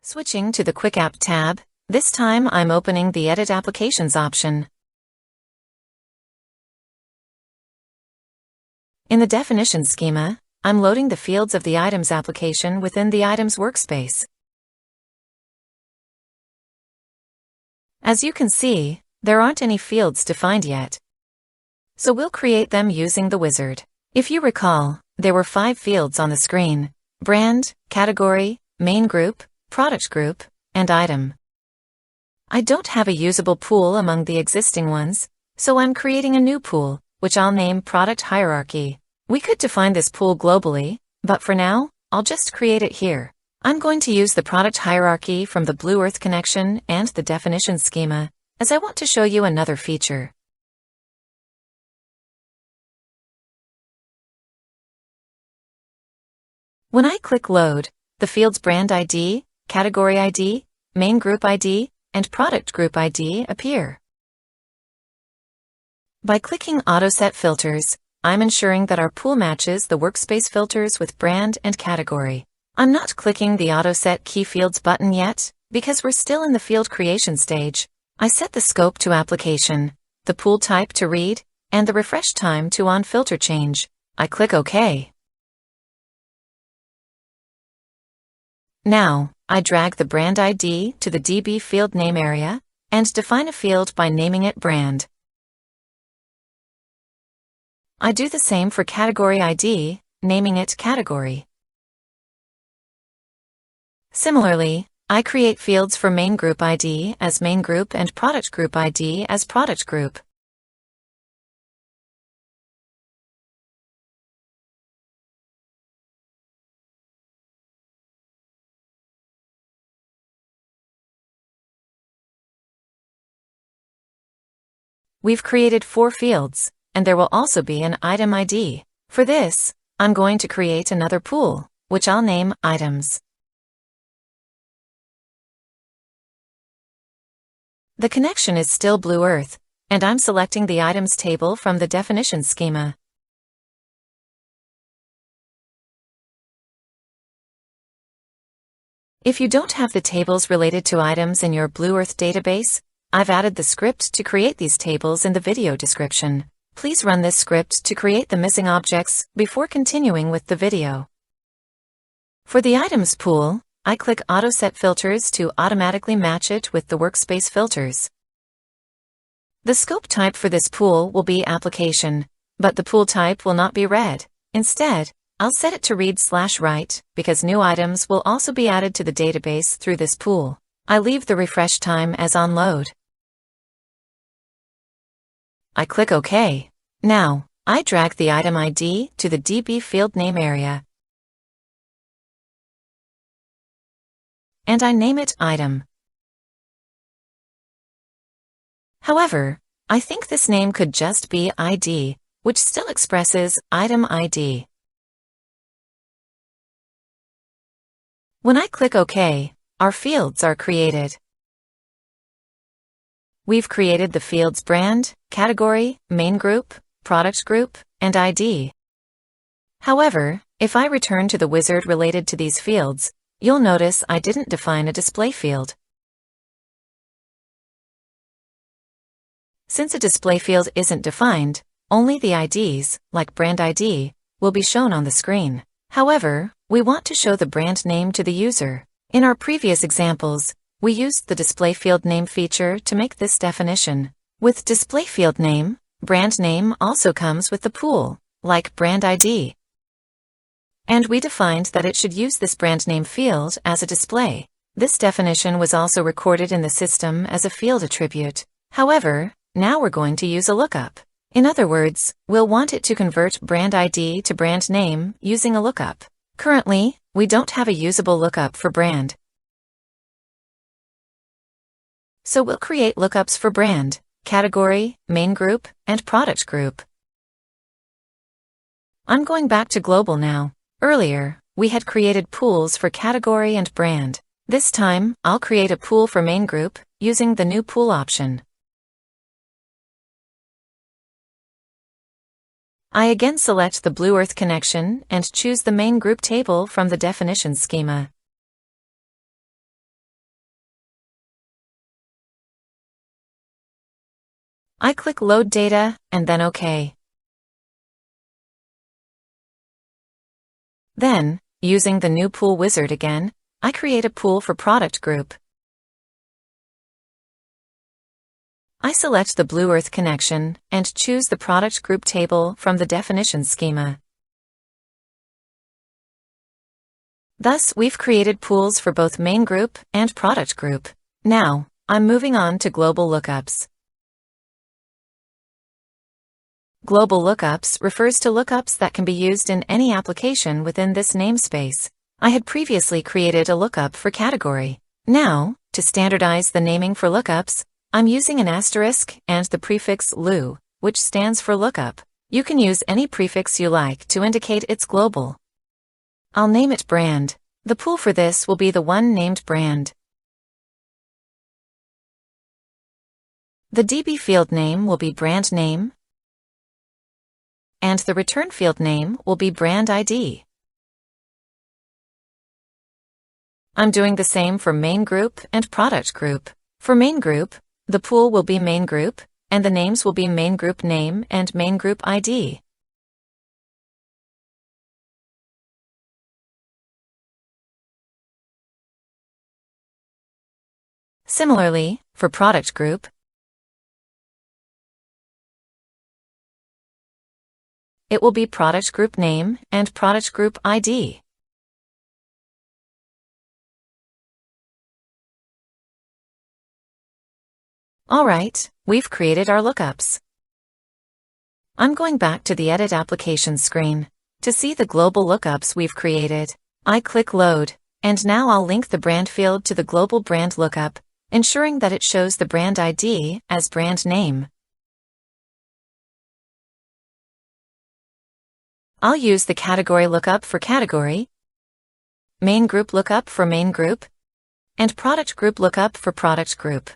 Switching to the QuickApp tab, this time I'm opening the Edit Applications option. In the definition schema, I'm loading the fields of the Items application within the Items workspace. As you can see, there aren't any fields defined yet. So we'll create them using the wizard. If you recall, there were 5 fields on the screen: brand, category, main group, product group, and item. I don't have a usable pool among the existing ones, so I'm creating a new pool, which I'll name Product Hierarchy. We could define this pool globally, but for now, I'll just create it here. I'm going to use the product hierarchy from the Blue Earth connection and the definition schema, as I want to show you another feature. When I click Load, the fields Brand ID, Category ID, Main Group ID, and Product Group ID appear. By clicking Auto Set Filters, I'm ensuring that our pool matches the workspace filters with brand and category. I'm not clicking the Auto Set Key Fields button yet, because we're still in the field creation stage. I set the scope to Application, the pool type to Read, and the refresh time to On Filter Change. I click OK. Now, I drag the brand ID to the DB field name area and define a field by naming it Brand. I do the same for category ID, naming it Category. Similarly, I create fields for Main Group ID as Main Group and Product Group ID as Product Group. We've created 4 fields, and there will also be an item ID. For this, I'm going to create another pool, which I'll name Items. The connection is still Blue Earth, and I'm selecting the Items table from the definition schema. If you don't have the tables related to items in your Blue Earth database, I've added the script to create these tables in the video description. Please run this script to create the missing objects before continuing with the video. For the Items pool, I click Auto Set Filters to automatically match it with the workspace filters. The scope type for this pool will be Application, but the pool type will not be Read. Instead, I'll set it to Read/Write because new items will also be added to the database through this pool. I leave the refresh time as on load. I click OK. Now, I drag the item ID to the DB field name area, and I name it Item. However, I think this name could just be ID, which still expresses Item ID. When I click OK, our fields are created. We've created the fields Brand, Category, Main Group, Product Group, and ID. However, if I return to the wizard related to these fields, you'll notice I didn't define a display field. Since a display field isn't defined, only the IDs, like Brand ID, will be shown on the screen. However, we want to show the brand name to the user. In our previous examples, we used the display field name feature to make this definition. With display field name, brand name also comes with the pool, like brand ID. And we defined that it should use this brand name field as a display. This definition was also recorded in the system as a field attribute. However, now we're going to use a lookup. In other words, we'll want it to convert brand ID to brand name using a lookup. Currently, we don't have a usable lookup for brand. So we'll create lookups for brand, category, main group, and product group. I'm going back to global now. Earlier, we had created pools for category and brand. This time, I'll create a pool for main group using the new pool option. I again select the Blue Earth connection and choose the main group table from the definition schema. I click Load Data, and then OK. Then, using the new pool wizard again, I create a pool for product group. I select the Blue Earth connection and choose the product group table from the definition schema. Thus, we've created pools for both main group and product group. Now, I'm moving on to global lookups. Global lookups refers to lookups that can be used in any application within this namespace. I had previously created a lookup for category. Now, to standardize the naming for lookups, I'm using an asterisk and the prefix lu, which stands for lookup. You can use any prefix you like to indicate it's global. I'll name it brand. The pool for this will be the one named brand. The DB field name will be brand name, and the return field name will be brand ID. I'm doing the same for main group and product group. For main group, the pool will be main group, and the names will be main group name and main group ID. Similarly, for product group, it will be product group name and product group ID. Alright, we've created our lookups. I'm going back to the Edit Applications screen. To see the global lookups we've created, I click Load, and now I'll link the brand field to the global brand lookup, ensuring that it shows the brand ID as brand name. I'll use the category lookup for category, main group lookup for main group, and product group lookup for product group.